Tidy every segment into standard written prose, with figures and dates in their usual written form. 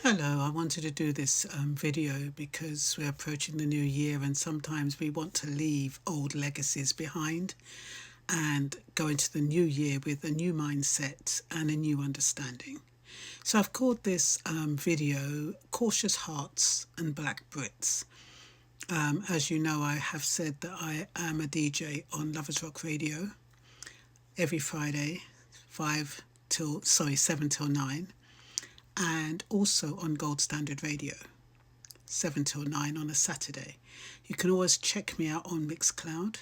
Hello, I wanted to do this video because we're approaching the new year and sometimes we want to leave old legacies behind and go into the new year with a new mindset and a new understanding. So I've called this video Cautious Hearts and Black Brits. As you know, I have said that I am a DJ on Lovers Rock Radio every Friday, 7 till 9, and also on Gold Standard Radio, 7 till 9 on a Saturday. You can always check me out on Mixcloud.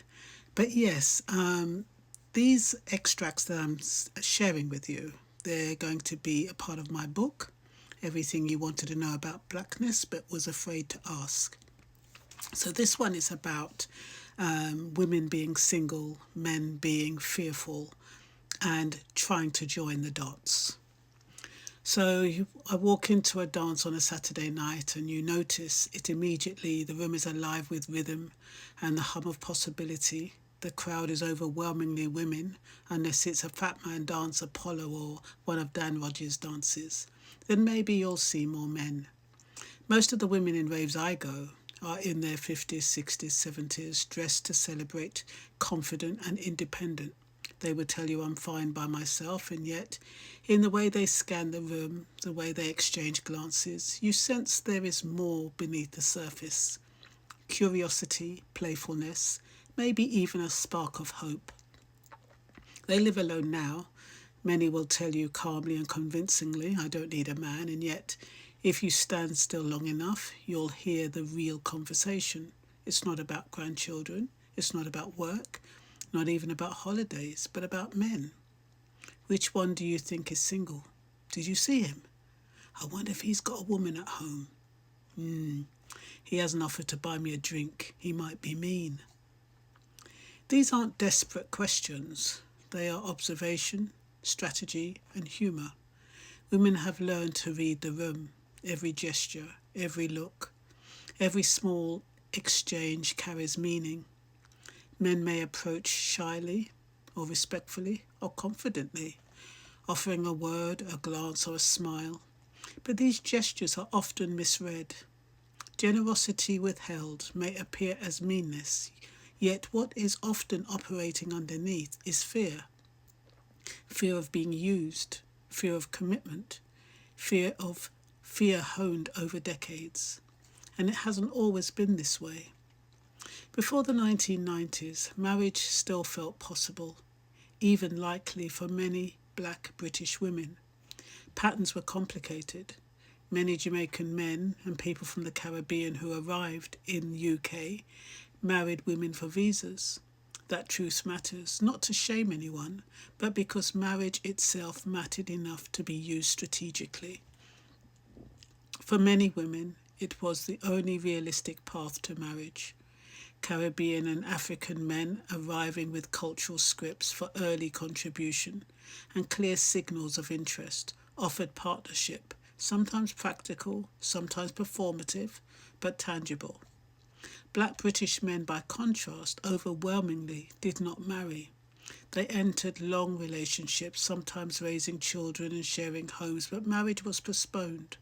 But yes, these extracts that I'm sharing with you, they're going to be a part of my book, Everything You Wanted to Know About Blackness But Was Afraid to Ask. So this one is about women being single, men being fearful, and trying to join the dots. So I walk into a dance on a Saturday night and you notice it immediately. The room is alive with rhythm and the hum of possibility. The crowd is overwhelmingly women, unless it's a Fat Man Dance Apollo or one of Dan Rogers' dances. Then maybe you'll see more men. Most of the women in raves I go are in their 50s, 60s, 70s, dressed to celebrate, confident and independent. They would tell you I'm fine by myself, and yet in the way they scan the room, the way they exchange glances, you sense there is more beneath the surface. Curiosity, playfulness, maybe even a spark of hope. They live alone now. Many will tell you calmly and convincingly, I don't need a man, and yet if you stand still long enough, you'll hear the real conversation. It's not about grandchildren, it's not about work, not even about holidays, but about men. Which one do you think is single? Did you see him? I wonder if he's got a woman at home. He hasn't offered to buy me a drink. He might be mean. These aren't desperate questions. They are observation, strategy, and humour. Women have learned to read the room, every gesture, every look. Every small exchange carries meaning. Men may approach shyly or respectfully or confidently, offering a word, a glance or a smile. But these gestures are often misread. Generosity withheld may appear as meanness, yet what is often operating underneath is fear. Fear of being used, fear of commitment, fear honed over decades. And it hasn't always been this way. Before the 1990s, marriage still felt possible, even likely for many black British women. Patterns were complicated. Many Jamaican men and people from the Caribbean who arrived in the UK married women for visas. That truth matters, not to shame anyone, but because marriage itself mattered enough to be used strategically. For many women, it was the only realistic path to marriage. Caribbean and African men arriving with cultural scripts for early contribution and clear signals of interest, offered partnership, sometimes practical, sometimes performative, but tangible. Black British men, by contrast, overwhelmingly did not marry. They entered long relationships, sometimes raising children and sharing homes, but marriage was postponed,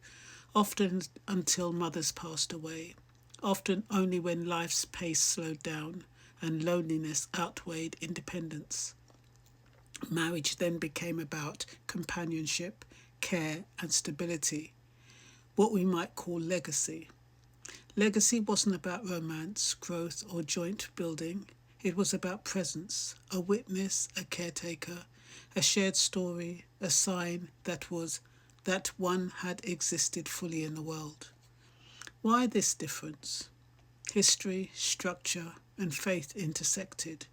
often until mothers passed away. Often only when life's pace slowed down and loneliness outweighed independence. Marriage then became about companionship, care and stability, what we might call legacy. Legacy wasn't about romance, growth or joint building. It was about presence, a witness, a caretaker, a shared story, a sign that one had existed fully in the world. Why this difference? History, structure, and faith intersected.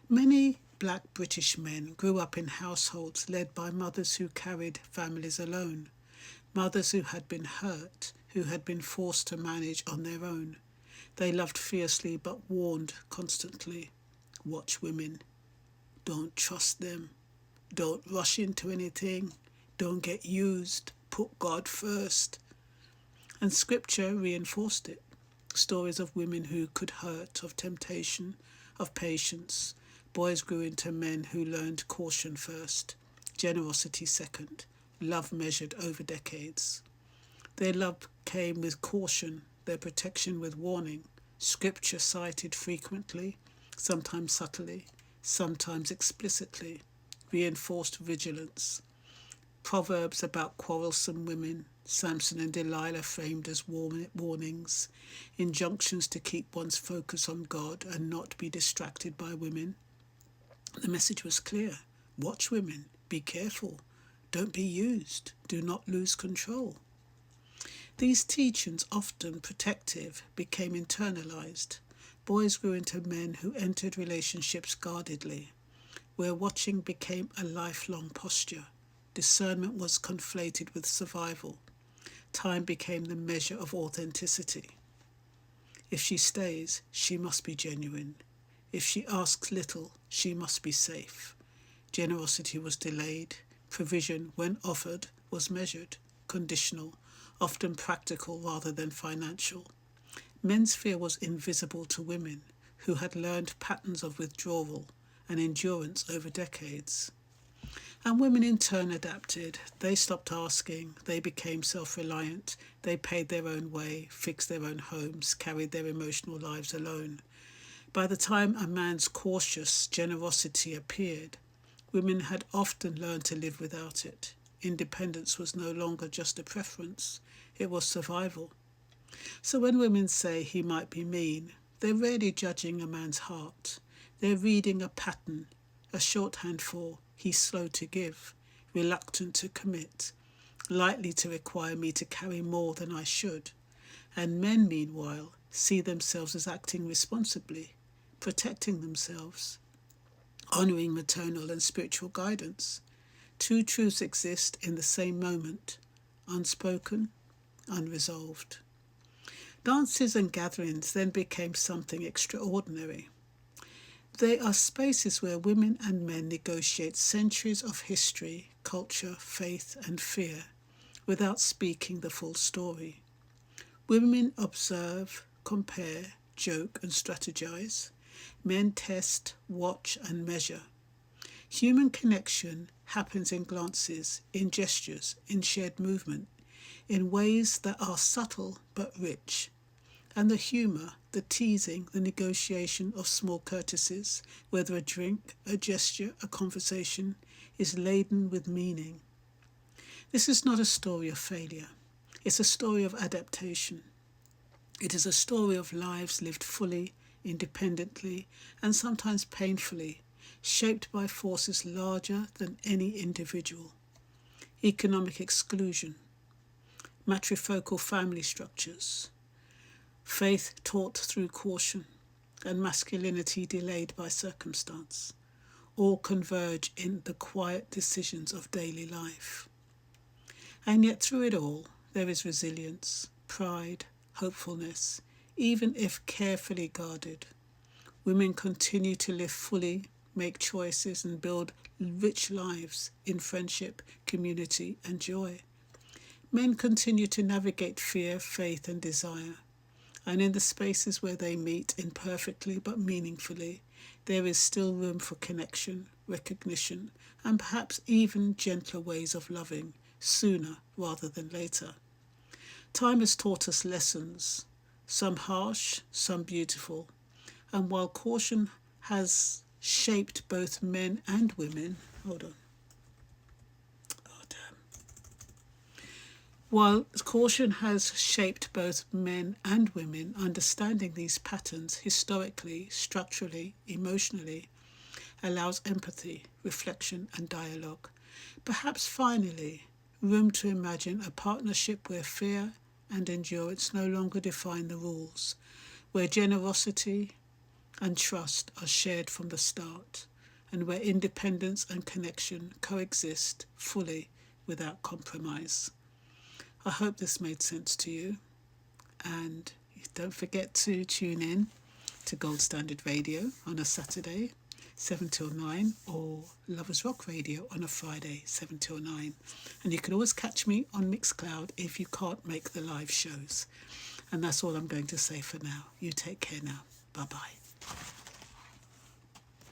Many black British men grew up in households led by mothers who carried families alone, mothers who had been hurt, who had been forced to manage on their own. They loved fiercely but warned constantly. Watch women. Don't trust them. Don't rush into anything. Don't get used. Put God first. And scripture reinforced it. Stories of women who could hurt, of temptation, of patience. Boys grew into men who learned caution first, generosity second, love measured over decades. Their love came with caution, their protection with warning, scripture cited frequently, sometimes subtly, sometimes explicitly, reinforced vigilance. Proverbs about quarrelsome women, Samson and Delilah framed as warnings, injunctions to keep one's focus on God and not be distracted by women. The message was clear. Watch women, be careful, don't be used, do not lose control. These teachings, often protective, became internalized. Boys grew into men who entered relationships guardedly, where watching became a lifelong posture. Discernment was conflated with survival. Time became the measure of authenticity. If she stays, she must be genuine. If she asks little, she must be safe. Generosity was delayed. Provision, when offered, was measured, conditional, often practical rather than financial. Men's fear was invisible to women, who had learned patterns of withdrawal and endurance over decades. And women in turn adapted. They stopped asking. They became self-reliant. They paid their own way, fixed their own homes, carried their emotional lives alone. By the time a man's cautious generosity appeared, women had often learned to live without it. Independence was no longer just a preference. It was survival. So when women say he might be mean, they're rarely judging a man's heart. They're reading a pattern, a shorthand for he's slow to give, reluctant to commit, likely to require me to carry more than I should. And men, meanwhile, see themselves as acting responsibly, protecting themselves, honouring maternal and spiritual guidance. Two truths exist in the same moment, unspoken, unresolved. Dances and gatherings then became something extraordinary. They are spaces where women and men negotiate centuries of history, culture, faith, and fear without speaking the full story. Women observe, compare, joke, and strategize. Men test, watch, and measure. Human connection happens in glances, in gestures, in shared movement, in ways that are subtle but rich. And the humour, the teasing, the negotiation of small courtesies, whether a drink, a gesture, a conversation, is laden with meaning. This is not a story of failure. It's a story of adaptation. It is a story of lives lived fully, independently, and sometimes painfully, shaped by forces larger than any individual. Economic exclusion, matrifocal family structures, faith taught through caution, and masculinity delayed by circumstance, all converge in the quiet decisions of daily life. And yet through it all, there is resilience, pride, hopefulness, even if carefully guarded. Women continue to live fully, make choices, and build rich lives in friendship, community, and joy. Men continue to navigate fear, faith, and desire. And in the spaces where they meet imperfectly but meaningfully, there is still room for connection, recognition, and perhaps even gentler ways of loving, sooner rather than later. Time has taught us lessons, some harsh, some beautiful. And while caution has shaped both men and women, While caution has shaped both men and women, understanding these patterns historically, structurally, emotionally, allows empathy, reflection, and dialogue. Perhaps finally, room to imagine a partnership where fear and endurance no longer define the rules, where generosity and trust are shared from the start, and where independence and connection coexist fully without compromise. I hope this made sense to you, and don't forget to tune in to Gold Standard Radio on a Saturday, 7 till 9, or Lovers Rock Radio on a Friday, 7 till 9. And you can always catch me on Mixcloud if you can't make the live shows. And that's all I'm going to say for now. You take care now. Bye-bye.